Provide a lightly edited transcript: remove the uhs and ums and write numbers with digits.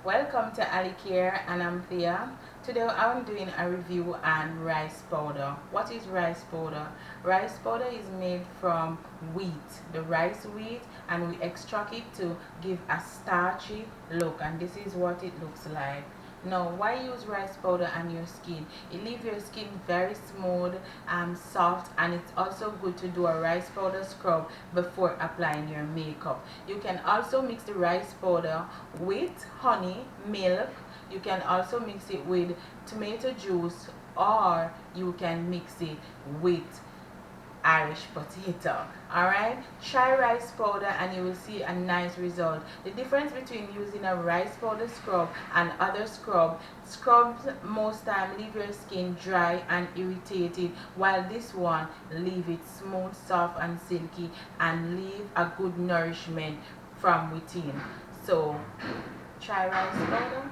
Welcome to Alikare and I'm Thea. Today I'm doing a review on rice powder. What is rice powder? Rice powder is made from wheat, the rice wheat, and we extract it to give a starchy look, and this is what it looks like. Now, why use rice powder on your skin? It leaves your skin very smooth and soft, and it's also good to do a rice powder scrub before applying your makeup. You can also mix the rice powder with honey, milk. You can also mix it with tomato juice, or you can mix it with Irish potato. Alright, try rice powder and you will see a nice result. The difference between using a rice powder scrub and other scrubs most time leave your skin dry and irritated, while this one leave it smooth, soft and silky, and leave a good nourishment from within. So try rice powder.